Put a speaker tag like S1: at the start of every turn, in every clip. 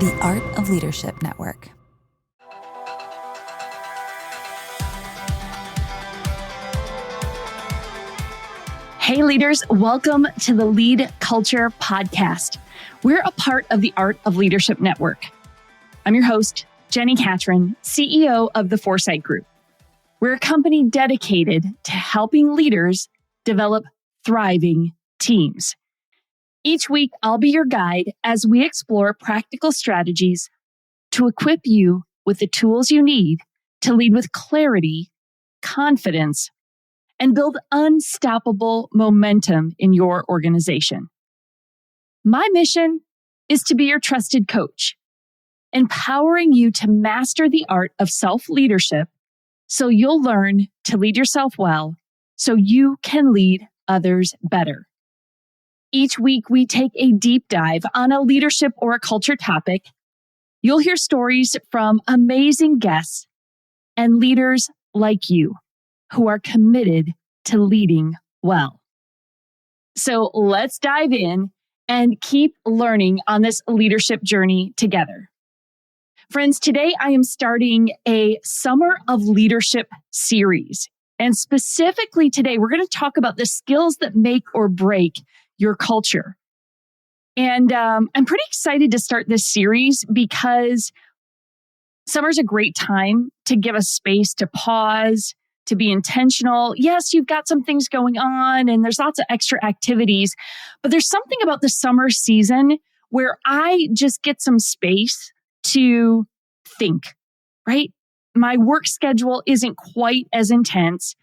S1: The Art of Leadership Network.
S2: Hey leaders, welcome to the Lead Culture Podcast. We're a part of the Art of Leadership Network. I'm your host, Jenni Catron, CEO of the Foresight Group. We're a company dedicated to helping leaders develop thriving teams. Each week, I'll be your guide as we explore practical strategies to equip you with the tools you need to lead with clarity, confidence, and build unstoppable momentum in your organization. My mission is to be your trusted coach, empowering you to master the art of self-leadership so you'll learn to lead yourself well so you can lead others better. Each week, we take a deep dive on a leadership or a culture topic. You'll hear stories from amazing guests and leaders like you who are committed to leading well. So let's dive in and keep learning on this leadership journey together. Friends, today I am starting a Summer of Leadership series. And specifically today, we're going to talk about the skills that make or break your culture. And I'm pretty excited to start this series because summer's a great time to give us space to pause, to be intentional. Yes, you've got some things going on and there's lots of extra activities, but there's something about the summer season where I just get some space to think, right? My work schedule isn't quite as intense,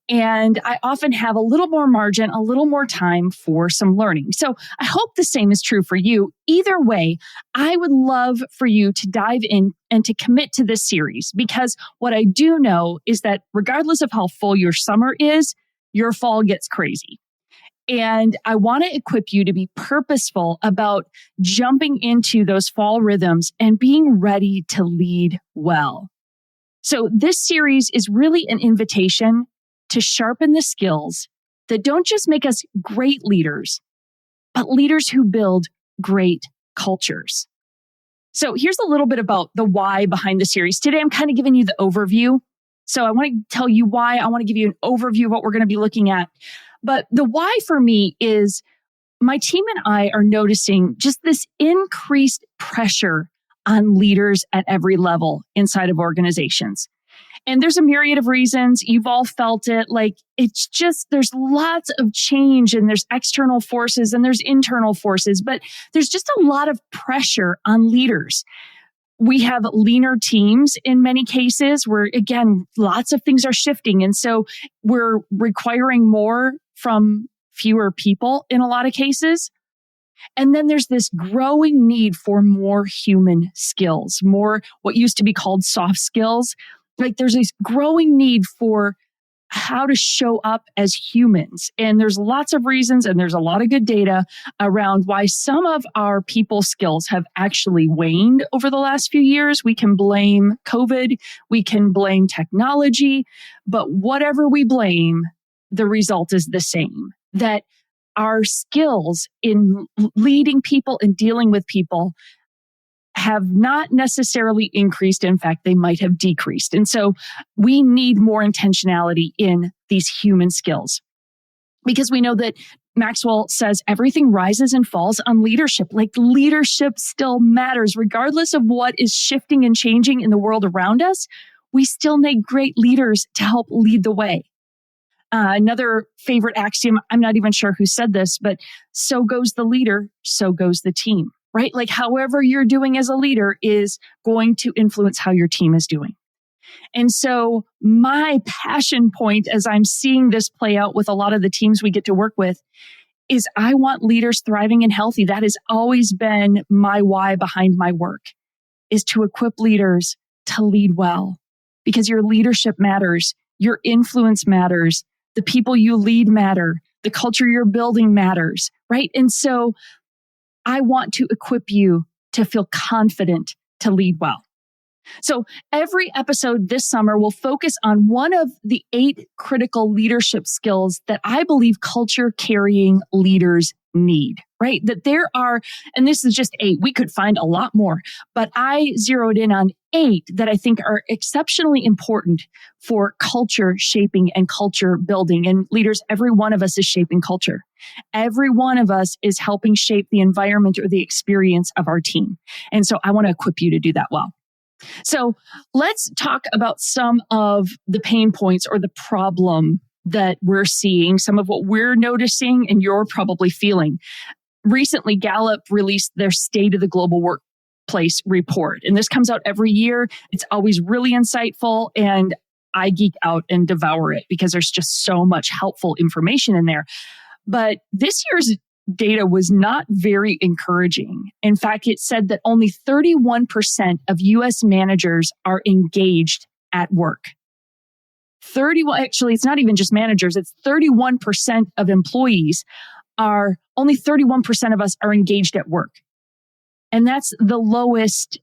S2: and I often have a little more margin, a little more time for some learning. So I hope the same is true for you. Either way, I would love for you to dive in and to commit to this series, because what I do know is that regardless of how full your summer is, your fall gets crazy. And I want to equip you to be purposeful about jumping into those fall rhythms and being ready to lead well. So this series is really an invitation to sharpen the skills that don't just make us great leaders, but leaders who build great cultures. So here's a little bit about the why behind the series. Today, I'm kind of giving you the overview. So I want to tell you why. I want to give you an overview of what we're going to be looking at. But the why for me is my team and I are noticing just this increased pressure on leaders at every level inside of organizations. And there's a myriad of reasons. You've all felt it. Like, it's just, there's lots of change and there's external forces and there's internal forces, but there's just a lot of pressure on leaders. We have leaner teams in many cases where, again, lots of things are shifting. And so we're requiring more from fewer people in a lot of cases. And then there's this growing need for more human skills, more what used to be called soft skills. Like, there's this growing need for how to show up as humans. And there's lots of reasons, and there's a lot of good data around why some of our people skills have actually waned over the last few years. We can blame COVID, we can blame technology, but whatever we blame, the result is the same. That our skills in leading people and dealing with people have not necessarily increased. In fact, they might have decreased. And so we need more intentionality in these human skills, because we know that Maxwell says everything rises and falls on leadership. Like, leadership still matters regardless of what is shifting and changing in the world around us. We still need great leaders to help lead the way. Another favorite axiom, I'm not even sure who said this, but so goes the leader, so goes the team, right? Like, however you're doing as a leader is going to influence how your team is doing. And so my passion point, as I'm seeing this play out with a lot of the teams we get to work with, is I want leaders thriving and healthy. That has always been my why behind my work, is to equip leaders to lead well, because your leadership matters, your influence matters, the people you lead matter, the culture you're building matters, right? And so I want to equip you to feel confident to lead well. So every episode this summer will focus on one of the 8 critical leadership skills that I believe culture-carrying leaders need, right? That there are, and this is just 8, we could find a lot more, but I zeroed in on 8 that I think are exceptionally important for culture shaping and culture building. And leaders, every one of us is shaping culture. Every one of us is helping shape the environment or the experience of our team. And so I want to equip you to do that well. So let's talk about some of the pain points or the problem that we're seeing, some of what we're noticing and you're probably feeling. Recently, Gallup released their State of the Global Workplace report. And this comes out every year. It's always really insightful. And I geek out and devour it because there's just so much helpful information in there. But this year's data was not very encouraging. In fact, it said that only 31% of US managers are engaged at work. 31, actually, it's not even just managers, it's 31% of employees only 31% of us are engaged at work. And that's the lowest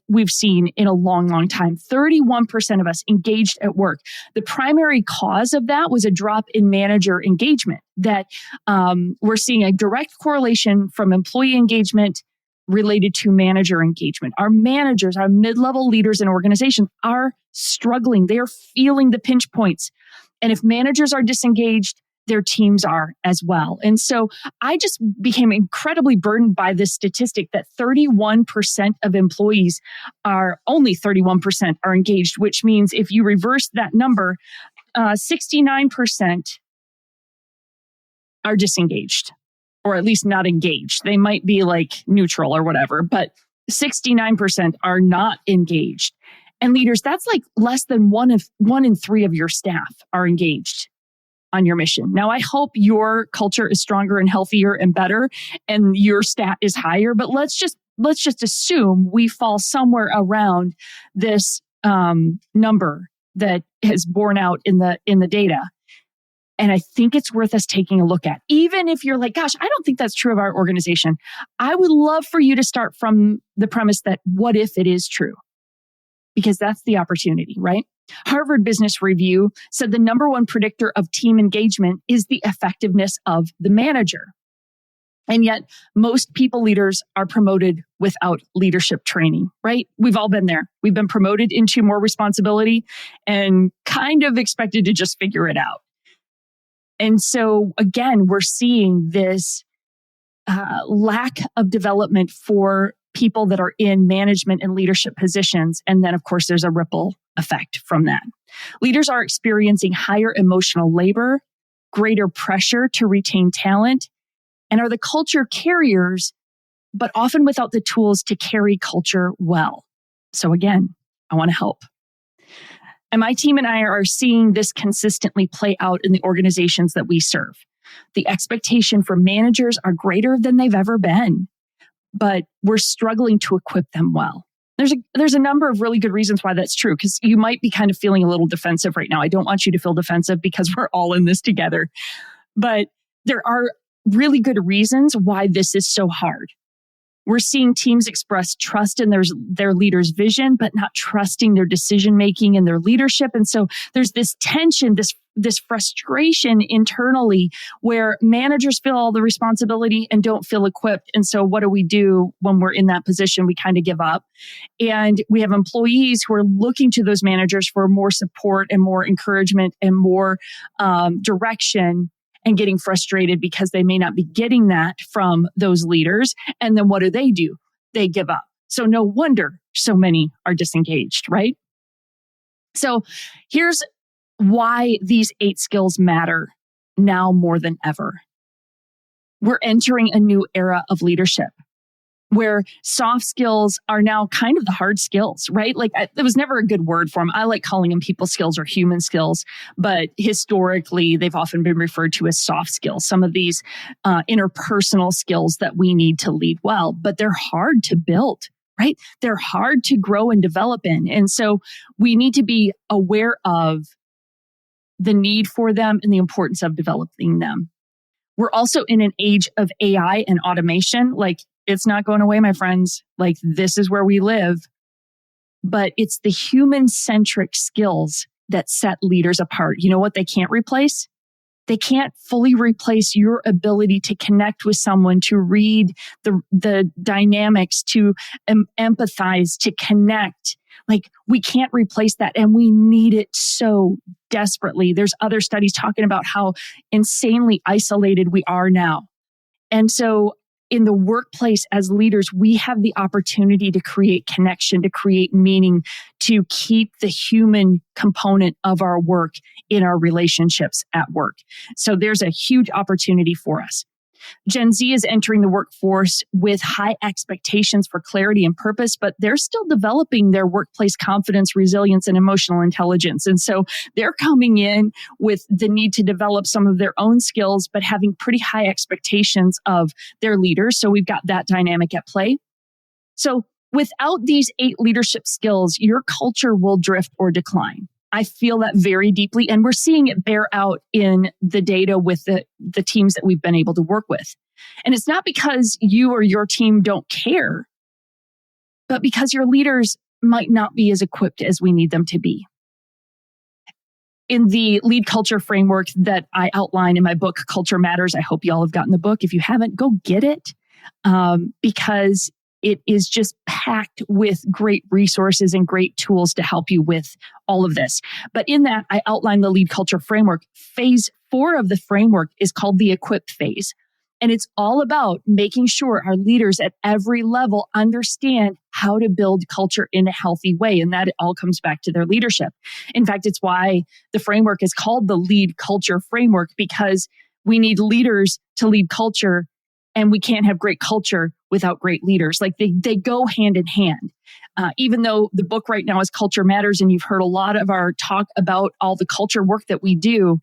S2: we've seen in a long, long time. 31% of us engaged at work. The primary cause of that was a drop in manager engagement, that we're seeing a direct correlation from employee engagement related to manager engagement. Our managers, our mid-level leaders in organizations are struggling. They are feeling the pinch points. And if managers are disengaged, their teams are as well. And so I just became incredibly burdened by this statistic that 31% of employees only 31% are engaged, which means if you reverse that number, 69% are disengaged, or at least not engaged. They might be neutral or whatever, but 69% are not engaged. And leaders, that's less than one in 3 of your staff are engaged on your mission. Now, I hope your culture is stronger and healthier and better and your stat is higher, but let's just assume we fall somewhere around this number that has borne out in the data. And I think it's worth us taking a look at. Even if you're gosh, I don't think that's true of our organization. I would love for you to start from the premise that what if it is true? Because that's the opportunity, right? Harvard Business Review said the number one predictor of team engagement is the effectiveness of the manager. And yet most people leaders are promoted without leadership training, right? We've all been there. We've been promoted into more responsibility and kind of expected to just figure it out. And so again, we're seeing this lack of development for people that are in management and leadership positions. And then, of course, there's a ripple effect from that. Leaders are experiencing higher emotional labor, greater pressure to retain talent, and are the culture carriers, but often without the tools to carry culture well. So again, I want to help. And my team and I are seeing this consistently play out in the organizations that we serve. The expectation for managers are greater than they've ever been, but we're struggling to equip them well. There's a number of really good reasons why that's true, because you might be kind of feeling a little defensive right now. I don't want you to feel defensive because we're all in this together. But there are really good reasons why this is so hard. We're seeing teams express trust in their leader's vision, but not trusting their decision-making and their leadership. And so there's this tension, this frustration internally where managers feel all the responsibility and don't feel equipped. And so what do we do when we're in that position? We kind of give up. And we have employees who are looking to those managers for more support and more encouragement and more direction, and getting frustrated because they may not be getting that from those leaders. And then what do? They give up. So no wonder so many are disengaged, right? So here's why these 8 skills matter now more than ever. We're entering a new era of leadership where soft skills are now kind of the hard skills, right? There was never a good word for them. I like calling them people skills or human skills, but historically, they've often been referred to as soft skills. Some of these interpersonal skills that we need to lead well, but they're hard to build, right? They're hard to grow and develop in. And so we need to be aware of the need for them and the importance of developing them. We're also in an age of AI and automation. It's not going away, my friends. This is where we live. But it's the human-centric skills that set leaders apart. You know what they can't replace? They can't fully replace your ability to connect with someone, to read the dynamics, to empathize, to connect. Like, we can't replace that, and we need it so desperately. There's other studies talking about how insanely isolated we are now. And so in the workplace as leaders, we have the opportunity to create connection, to create meaning, to keep the human component of our work in our relationships at work. So there's a huge opportunity for us. Gen Z is entering the workforce with high expectations for clarity and purpose, but they're still developing their workplace confidence, resilience, and emotional intelligence. And so they're coming in with the need to develop some of their own skills, but having pretty high expectations of their leaders. So we've got that dynamic at play. So without these 8 leadership skills, your culture will drift or decline. I feel that very deeply, and we're seeing it bear out in the data with the teams that we've been able to work with. And it's not because you or your team don't care, but because your leaders might not be as equipped as we need them to be. In the lead culture framework that I outline in my book, Culture Matters, I hope you all have gotten the book. If you haven't, go get it, because it is just packed with great resources and great tools to help you with all of this. But in that, I outline the lead culture framework. Phase 4 of the framework is called the equip phase. And it's all about making sure our leaders at every level understand how to build culture in a healthy way. And that it all comes back to their leadership. In fact, it's why the framework is called the lead culture framework, because we need leaders to lead culture. And we can't have great culture without great leaders. Like, they go hand in hand. Even though the book right now is Culture Matters, and you've heard a lot of our talk about all the culture work that we do,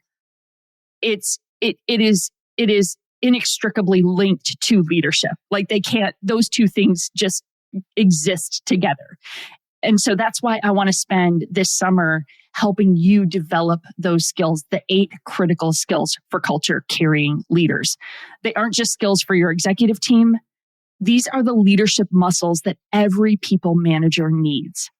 S2: it is inextricably linked to leadership. Like, those two things just exist together. And so that's why I want to spend this summer helping you develop those skills, the 8 critical skills for culture carrying leaders. They aren't just skills for your executive team. These are the leadership muscles that every people manager needs.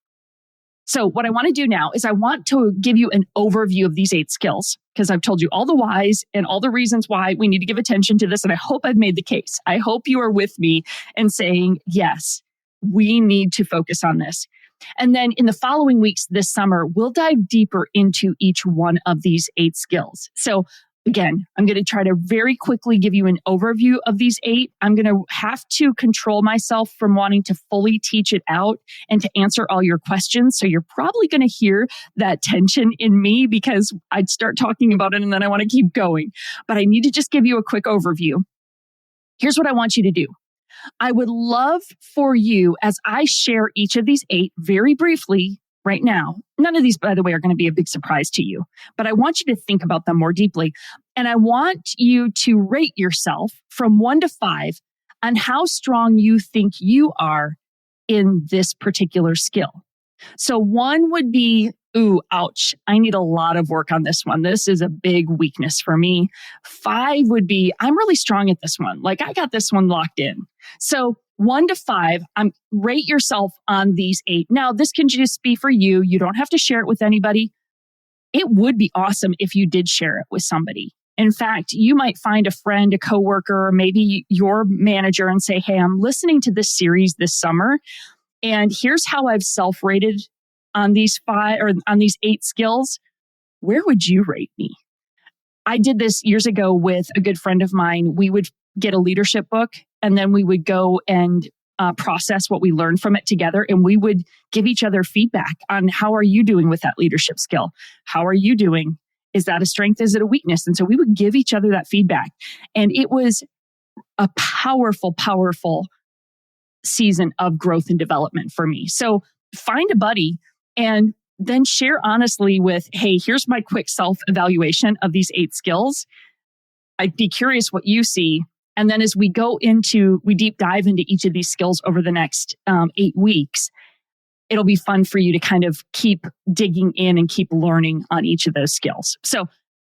S2: So what I want to do now is I want to give you an overview of these 8 skills, because I've told you all the whys and all the reasons why we need to give attention to this. And I hope I've made the case. I hope you are with me and saying, yes, we need to focus on this. And then in the following weeks this summer, we'll dive deeper into each one of these 8 skills. So again, I'm going to try to very quickly give you an overview of these 8. I'm going to have to control myself from wanting to fully teach it out and to answer all your questions. So you're probably going to hear that tension in me, because I'd start talking about it and then I want to keep going. But I need to just give you a quick overview. Here's what I want you to do. I would love for you, as I share each of these 8 very briefly right now. None of these, by the way, are going to be a big surprise to you, but I want you to think about them more deeply. And I want you to rate yourself from 1 to 5 on how strong you think you are in this particular skill. So 1 would be, ooh, ouch, I need a lot of work on this one. This is a big weakness for me. 5 would be, I'm really strong at this one. Like, I got this one locked in. So 1 to 5, rate yourself on these 8. Now, this can just be for you. You don't have to share it with anybody. It would be awesome if you did share it with somebody. In fact, you might find a friend, a coworker, or maybe your manager and say, hey, I'm listening to this series this summer, and here's how I've self-rated on these 5 or on these 8 skills. Where would you rate me? I did this years ago with a good friend of mine. We would get a leadership book, and then we would go and process what we learned from it together. And we would give each other feedback on, how are you doing with that leadership skill? How are you doing? Is that a strength? Is it a weakness? And so we would give each other that feedback. And it was a powerful, powerful season of growth and development for me. So find a buddy and then share honestly with, hey, here's my quick self-evaluation of these 8 skills. I'd be curious what you see. And then as we deep dive into each of these skills over the next 8 weeks, it'll be fun for you to kind of keep digging in and keep learning on each of those skills. So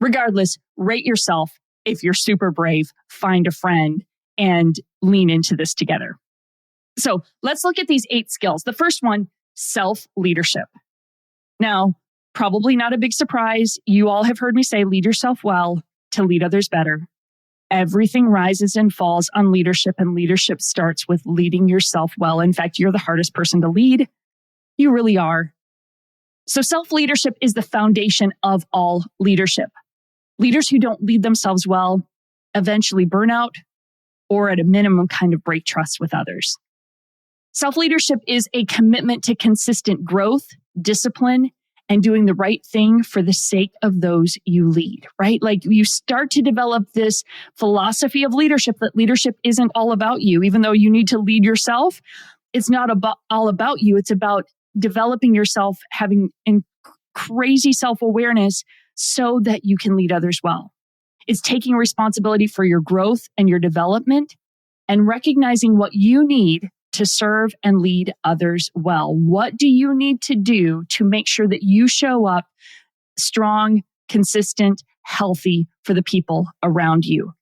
S2: regardless, rate yourself. If you're super brave, find a friend and lean into this together. So let's look at these 8 skills. The first one, self-leadership. Now, probably not a big surprise. You all have heard me say, lead yourself well. to lead others better. Everything rises and falls on leadership, and leadership starts with leading yourself well. In fact, you're the hardest person to lead. You really are. So self-leadership is the foundation of all leadership. Leaders who don't lead themselves well eventually burn out, or at a minimum kind of break trust with others. Self-leadership is a commitment to consistent growth, discipline, and doing the right thing for the sake of those you lead, right? Like you start to develop this philosophy of leadership that leadership isn't all about you. Even though you need to lead yourself, it's not all about you. It's about developing yourself, having crazy self-awareness so that you can lead others well. It's taking responsibility for your growth and your development and recognizing what you need to serve and lead others well. What do you need to do to make sure that you show up strong, consistent, healthy for the people around you?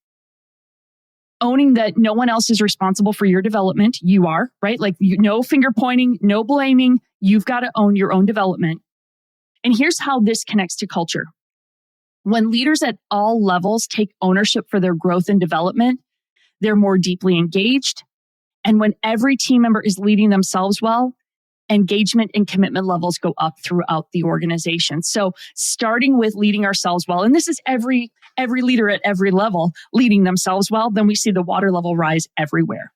S2: Owning that no one else is responsible for your development. You are, right? Like no finger pointing, no blaming. You've got to own your own development. And here's how this connects to culture. When leaders at all levels take ownership for their growth and development, they're more deeply engaged. And when every team member is leading themselves well, engagement and commitment levels go up throughout the organization. So starting with leading ourselves well, and this is every leader at every level leading themselves well, then we see the water level rise everywhere.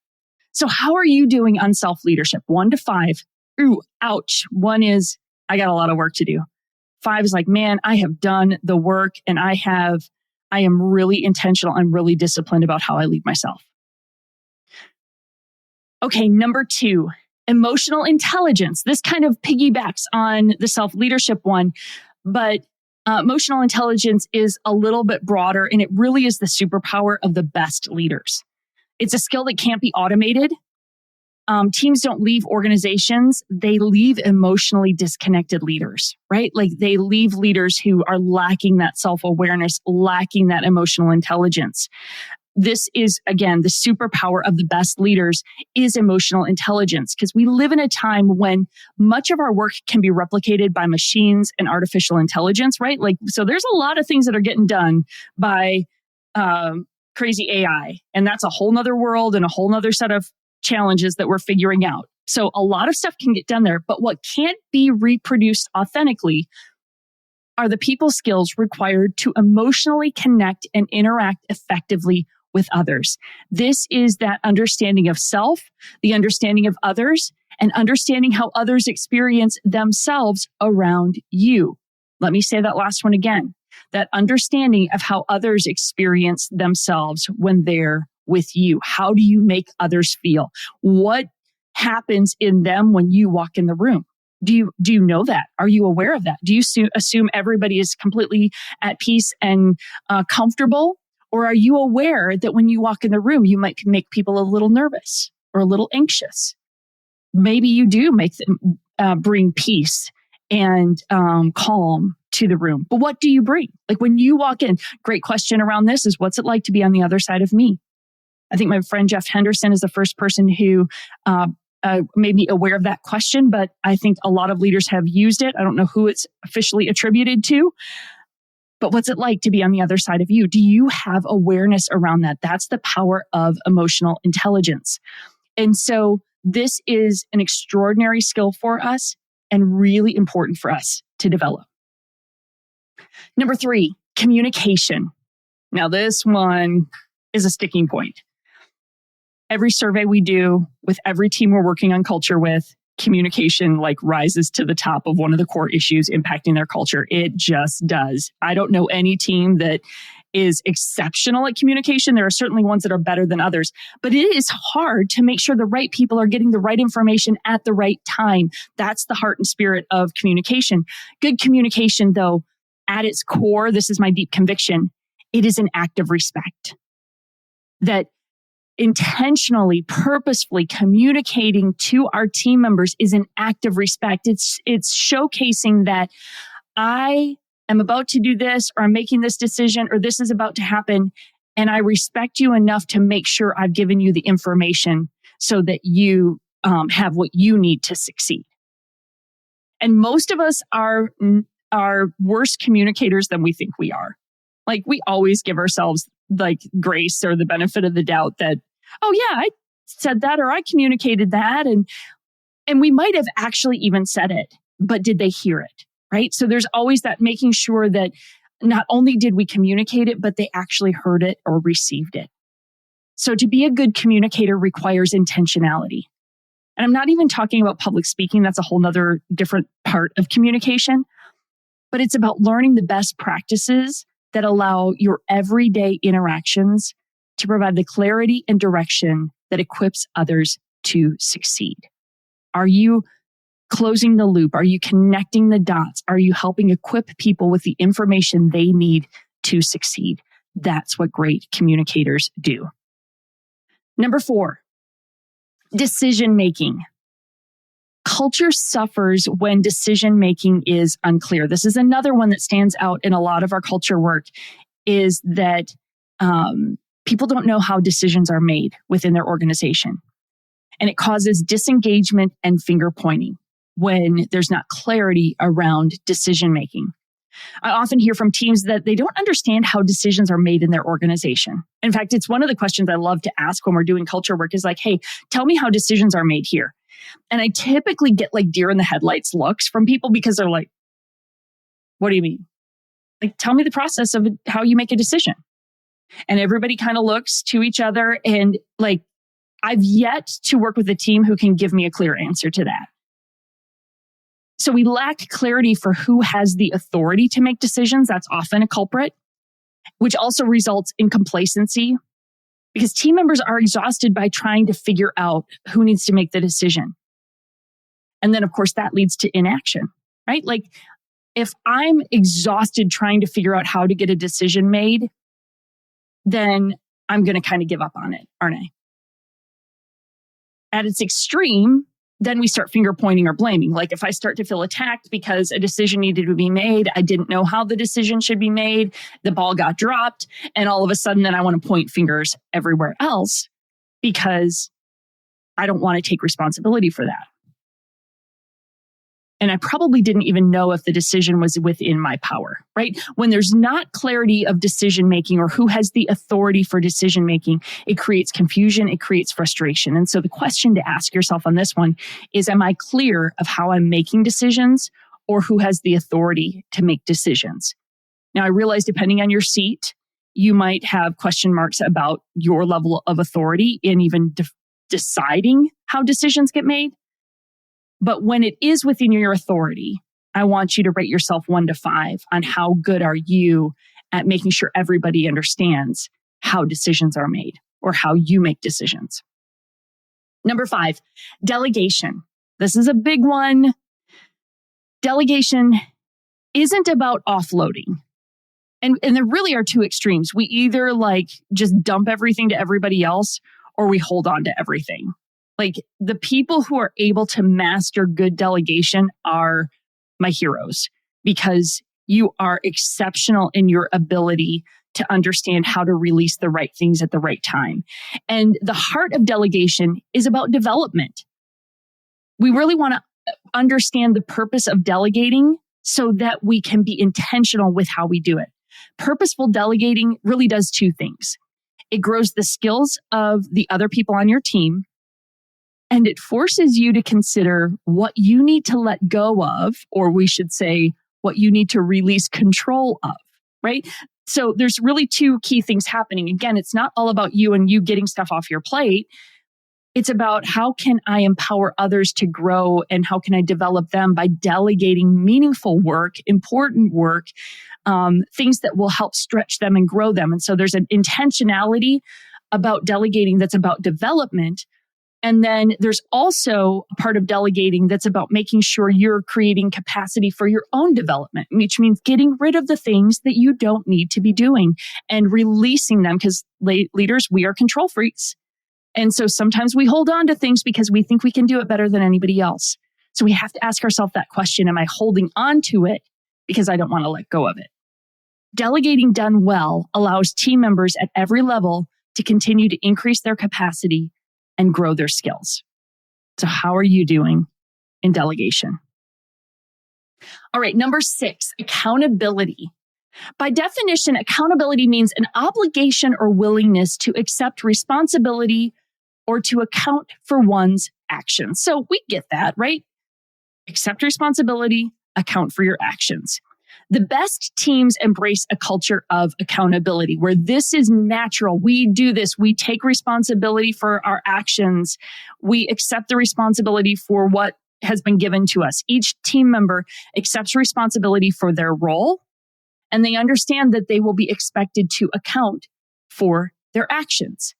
S2: So how are you doing on self-leadership? 1 to 5. Ooh, ouch. 1 is, I got a lot of work to do. 5 is like, man, I have done the work and I am really intentional and really disciplined about how I lead myself. Okay, number 2, emotional intelligence. This kind of piggybacks on the self-leadership one, but emotional intelligence is a little bit broader, and it really is the superpower of the best leaders. It's a skill that can't be automated. Teams don't leave organizations. They leave emotionally disconnected leaders, right? Like they leave leaders who are lacking that self-awareness, lacking that emotional intelligence. This is, again, the superpower of the best leaders is emotional intelligence, because we live in a time when much of our work can be replicated by machines and artificial intelligence, right? Like, so there's a lot of things that are getting done by crazy AI, and that's a whole nother world and a whole nother set of challenges that we're figuring out. So a lot of stuff can get done there, but what can't be reproduced authentically are the people skills required to emotionally connect and interact effectively with others. This is that understanding of self, the understanding of others, and understanding how others experience themselves around you. Let me say that last one again. That understanding of how others experience themselves when they're with you. How do you make others feel? What happens in them when you walk in the room? Do you know that? Are you aware of that? Do you assume everybody is completely at peace and comfortable? Or are you aware that when you walk in the room, you might make people a little nervous or a little anxious? Maybe you do make them bring peace and calm to the room. But what do you bring? Like when you walk in, great question around this is, what's it like to be on the other side of me? I think my friend Jeff Henderson is the first person who made me aware of that question, but I think a lot of leaders have used it. I don't know who it's officially attributed to, but what's it like to be on the other side of you? Do you have awareness around that? That's the power of emotional intelligence. And so this is an extraordinary skill for us and really important for us to develop. Number 3, communication. Now this one is a sticking point. Every survey we do with every team we're working on culture with, communication like rises to the top of one of the core issues impacting their culture. It just does. I don't know any team that is exceptional at communication. There are certainly ones that are better than others, but it is hard to make sure the right people are getting the right information at the right time. That's the heart and spirit of communication. Good communication, though, at its core, this is my deep conviction, it is an act of respect. That intentionally, purposefully communicating to our team members is an act of respect. It's showcasing that I am about to do this, or I'm making this decision, or this is about to happen, and I respect you enough to make sure I've given you the information so that you have what you need to succeed. And most of us are worse communicators than we think we are. Like we always give ourselves like grace or the benefit of the doubt that, oh yeah, I said that or I communicated that. And we might have actually even said it, but did they hear it? Right? So there's always that making sure that not only did we communicate it, but they actually heard it or received it. So to be a good communicator requires intentionality. And I'm not even talking about public speaking. That's a whole nother different part of communication. But it's about learning the best practices that allow your everyday interactions to provide the clarity and direction that equips others to succeed. Are you closing the loop? Are you connecting the dots? Are you helping equip people with the information they need to succeed? That's what great communicators do. Number 4, decision-making. Culture suffers when decision-making is unclear. This is another one that stands out in a lot of our culture work, is that people don't know how decisions are made within their organization. And it causes disengagement and finger pointing when there's not clarity around decision-making. I often hear from teams that they don't understand how decisions are made in their organization. In fact, it's one of the questions I love to ask when we're doing culture work is like, hey, tell me how decisions are made here. And I typically get like deer in the headlights looks from people because they're like, what do you mean? Like, tell me the process of how you make a decision. And everybody kind of looks to each other and like, I've yet to work with a team who can give me a clear answer to that. So we lack clarity for who has the authority to make decisions. That's often a culprit, which also results in complacency because team members are exhausted by trying to figure out who needs to make the decision. And then, of course, that leads to inaction, right? Like if I'm exhausted trying to figure out how to get a decision made, then I'm going to kind of give up on it, aren't I? At its extreme, then we start finger pointing or blaming. Like if I start to feel attacked because a decision needed to be made, I didn't know how the decision should be made, the ball got dropped, and all of a sudden then I want to point fingers everywhere else because I don't want to take responsibility for that. And I probably didn't even know if the decision was within my power, right? When there's not clarity of decision making or who has the authority for decision making, it creates confusion, it creates frustration. And so the question to ask yourself on this one is, am I clear of how I'm making decisions or who has the authority to make decisions? Now, I realize depending on your seat, you might have question marks about your level of authority in even deciding how decisions get made. But when it is within your authority, I want you to rate yourself 1 to 5 on how good are you at making sure everybody understands how decisions are made or how you make decisions. Number 5, delegation. This is a big one. Delegation isn't about offloading. And there really are 2 extremes. We either like just dump everything to everybody else or we hold on to everything. Like the people who are able to master good delegation are my heroes because you are exceptional in your ability to understand how to release the right things at the right time. And the heart of delegation is about development. We really want to understand the purpose of delegating so that we can be intentional with how we do it. Purposeful delegating really does 2 things. It grows the skills of the other people on your team. And it forces you to consider what you need to let go of, or we should say, what you need to release control of, right? So there's really 2 key things happening. Again, it's not all about you and you getting stuff off your plate. It's about how can I empower others to grow and how can I develop them by delegating meaningful work, important work, things that will help stretch them and grow them. And so there's an intentionality about delegating that's about development. And then there's also a part of delegating that's about making sure you're creating capacity for your own development, which means getting rid of the things that you don't need to be doing and releasing them because leaders, we are control freaks. And so sometimes we hold on to things because we think we can do it better than anybody else. So we have to ask ourselves that question, am I holding on to it because I don't want to let go of it? Delegating done well allows team members at every level to continue to increase their capacity and grow their skills. So how are you doing in delegation? All right, number 6, accountability. By definition, accountability means an obligation or willingness to accept responsibility or to account for one's actions. So we get that, right? Accept responsibility, account for your actions. The best teams embrace a culture of accountability where this is natural. We do this. We take responsibility for our actions. We accept the responsibility for what has been given to us. Each team member accepts responsibility for their role, and they understand that they will be expected to account for their actions,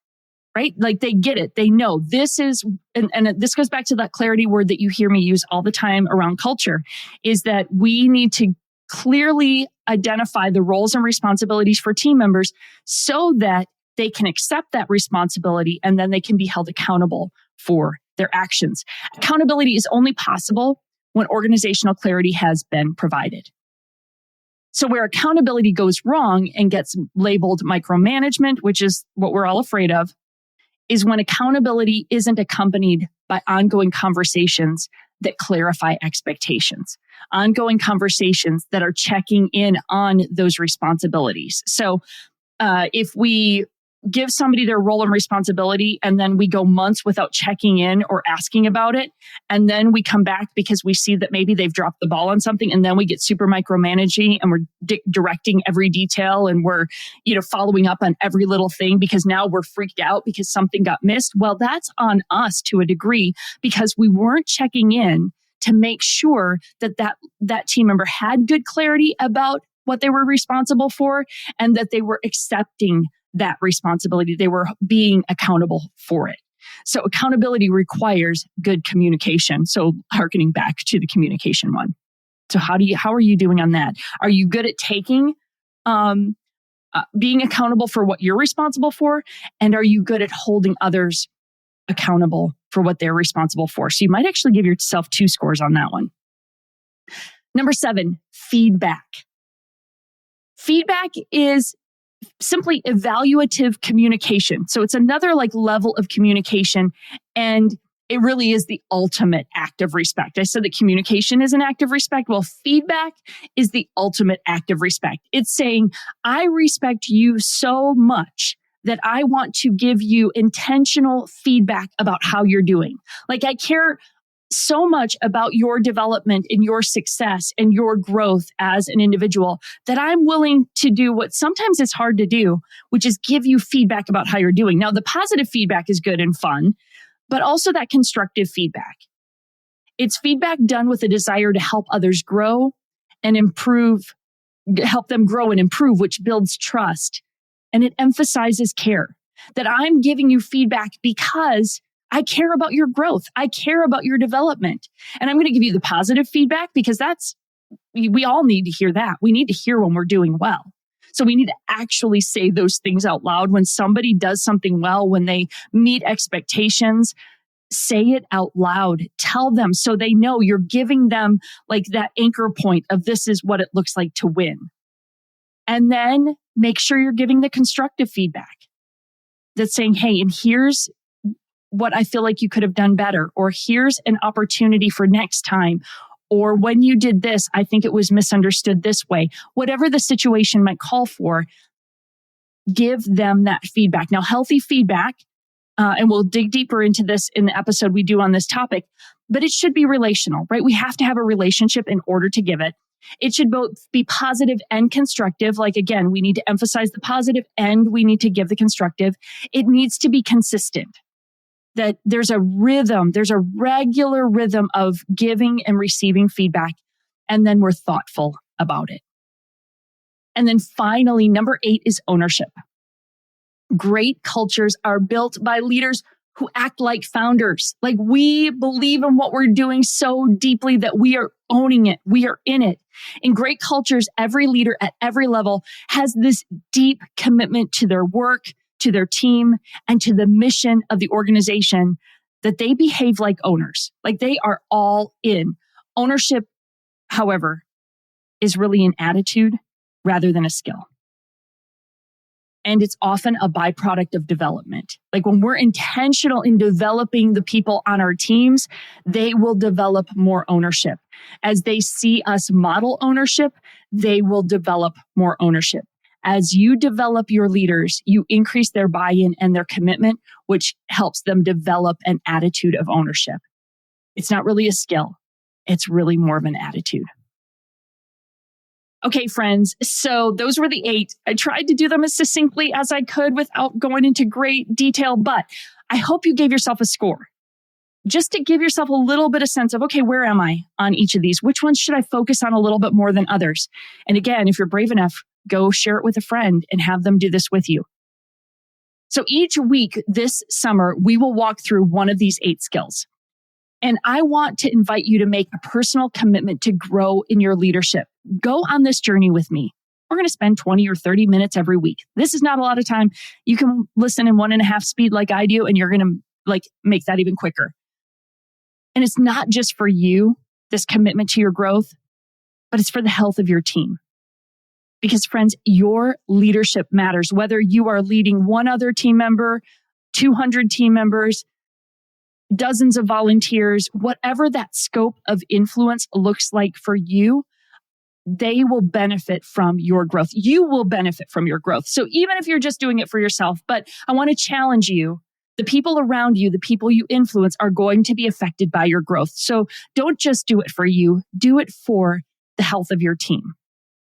S2: right? Like they get it. They know this is, and this goes back to that clarity word that you hear me use all the time around culture, is that we need to clearly identify the roles and responsibilities for team members so that they can accept that responsibility and then they can be held accountable for their actions. Accountability is only possible when organizational clarity has been provided. So where accountability goes wrong and gets labeled micromanagement, which is what we're all afraid of, is when accountability isn't accompanied by ongoing conversations that clarify expectations, ongoing conversations that are checking in on those responsibilities. So if we give somebody their role and responsibility and then we go months without checking in or asking about it, and then we come back because we see that maybe they've dropped the ball on something, and then we get super micromanaging and we're directing every detail and we're following up on every little thing because now we're freaked out because something got missed. Well, that's on us to a degree because we weren't checking in to make sure that team member had good clarity about what they were responsible for and that they were accepting that responsibility. They were being accountable for it. So accountability requires good communication. So hearkening back to the communication one. So how are you doing on that? Are you good at taking, being accountable for what you're responsible for? And are you good at holding others accountable for what they're responsible for? So you might actually give yourself 2 scores on that one. Number 7, feedback. Feedback is simply evaluative communication. So it's another level of communication, and it really is the ultimate act of respect. I said that communication is an act of respect. Well, feedback is the ultimate act of respect. It's saying, I respect you so much that I want to give you intentional feedback about how you're doing. I care so much about your development and your success and your growth as an individual that I'm willing to do what sometimes it's hard to do, which is give you feedback about how you're doing. Now, the positive feedback is good and fun, but also that constructive feedback. It's feedback done with a desire to help others grow and improve, help them grow and improve, which builds trust. And it emphasizes care, that I'm giving you feedback because I care about your growth. I care about your development. And I'm going to give you the positive feedback because we all need to hear that. We need to hear when we're doing well. So we need to actually say those things out loud. When somebody does something well, when they meet expectations, say it out loud. Tell them so they know you're giving them that anchor point of this is what it looks like to win. And then make sure you're giving the constructive feedback that's saying, hey, and here's what I feel like you could have done better, or here's an opportunity for next time, or when you did this, I think it was misunderstood this way. Whatever the situation might call for, give them that feedback. Now, healthy feedback, and we'll dig deeper into this in the episode we do on this topic, but it should be relational, right? We have to have a relationship in order to give it. It should both be positive and constructive. Again, we need to emphasize the positive and we need to give the constructive. It needs to be consistent. That there's a rhythm, there's a regular rhythm of giving and receiving feedback, and then we're thoughtful about it. And then finally, number 8 is ownership. Great cultures are built by leaders who act like founders. We believe in what we're doing so deeply that we are owning it. We are in it. In great cultures, every leader at every level has this deep commitment to their work, to their team, and to the mission of the organization, that they behave like owners. They are all in. Ownership, however, is really an attitude rather than a skill. And it's often a byproduct of development. When we're intentional in developing the people on our teams, they will develop more ownership. As they see us model ownership, they will develop more ownership. As you develop your leaders, you increase their buy-in and their commitment, which helps them develop an attitude of ownership. It's not really a skill. It's really more of an attitude. Okay, friends, so those were the 8. I tried to do them as succinctly as I could without going into great detail, but I hope you gave yourself a score. Just to give yourself a little bit of sense of, okay, where am I on each of these? Which ones should I focus on a little bit more than others? And again, if you're brave enough, go share it with a friend and have them do this with you. So each week this summer, we will walk through one of these 8 skills. And I want to invite you to make a personal commitment to grow in your leadership. Go on this journey with me. We're going to spend 20 or 30 minutes every week. This is not a lot of time. You can listen in 1.5 speed like I do, and you're going to make that even quicker. And it's not just for you, this commitment to your growth, but it's for the health of your team. Because friends, your leadership matters. Whether you are leading one other team member, 200 team members, dozens of volunteers, whatever that scope of influence looks like for you, they will benefit from your growth. You will benefit from your growth. So even if you're just doing it for yourself, but I want to challenge you, the people around you, the people you influence are going to be affected by your growth. So don't just do it for you, do it for the health of your team,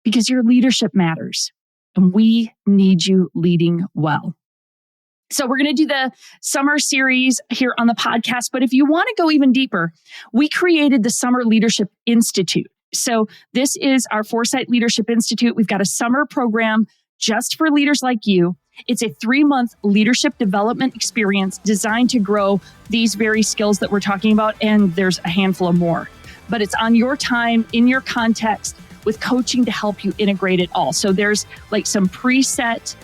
S2: because your leadership matters and we need you leading well. So we're going to do the summer series here on the podcast. But if you want to go even deeper, we created the Summer Leadership Institute. So this is our Foresight Leadership Institute. We've got a summer program just for leaders like you. It's a 3-month leadership development experience designed to grow these very skills that we're talking about. And there's a handful of more. But it's on your time, in your context, with coaching to help you integrate it all. So there's like some preset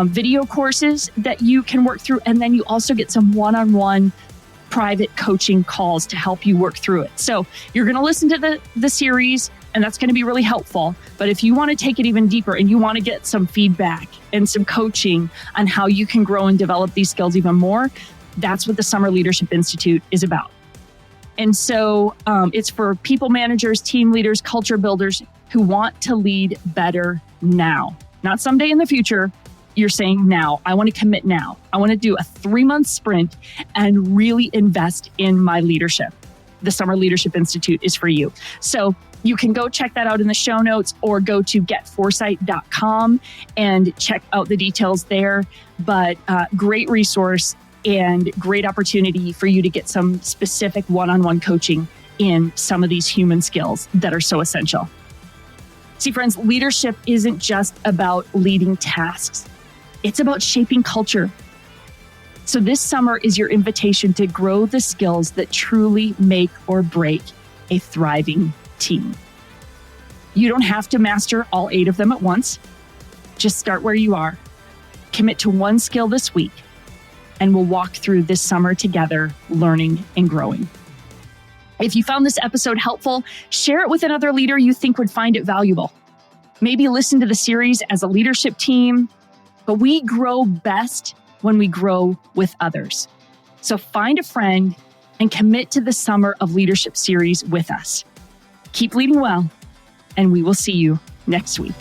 S2: video courses that you can work through. And then you also get some one-on-one private coaching calls to help you work through it. So you're going to listen to the series, and that's going to be really helpful. But if you want to take it even deeper and you want to get some feedback and some coaching on how you can grow and develop these skills even more, that's what the Summer Leadership Institute is about. And so it's for people managers, team leaders, culture builders who want to lead better now, not someday in the future. You're saying now, I want to commit now. I want to do a 3-month sprint and really invest in my leadership. The Summer Leadership Institute is for you. So you can go check that out in the show notes or go to getforesight.com and check out the details there. But great resource and great opportunity for you to get some specific one-on-one coaching in some of these human skills that are so essential. See, friends, leadership isn't just about leading tasks. It's about shaping culture. So this summer is your invitation to grow the skills that truly make or break a thriving team. You don't have to master all 8 of them at once. Just start where you are. Commit to one skill this week, and we'll walk through this summer together, learning and growing. If you found this episode helpful, share it with another leader you think would find it valuable. Maybe listen to the series as a leadership team. But we grow best when we grow with others. So find a friend and commit to the Summer of Leadership series with us. Keep leading well, and we will see you next week.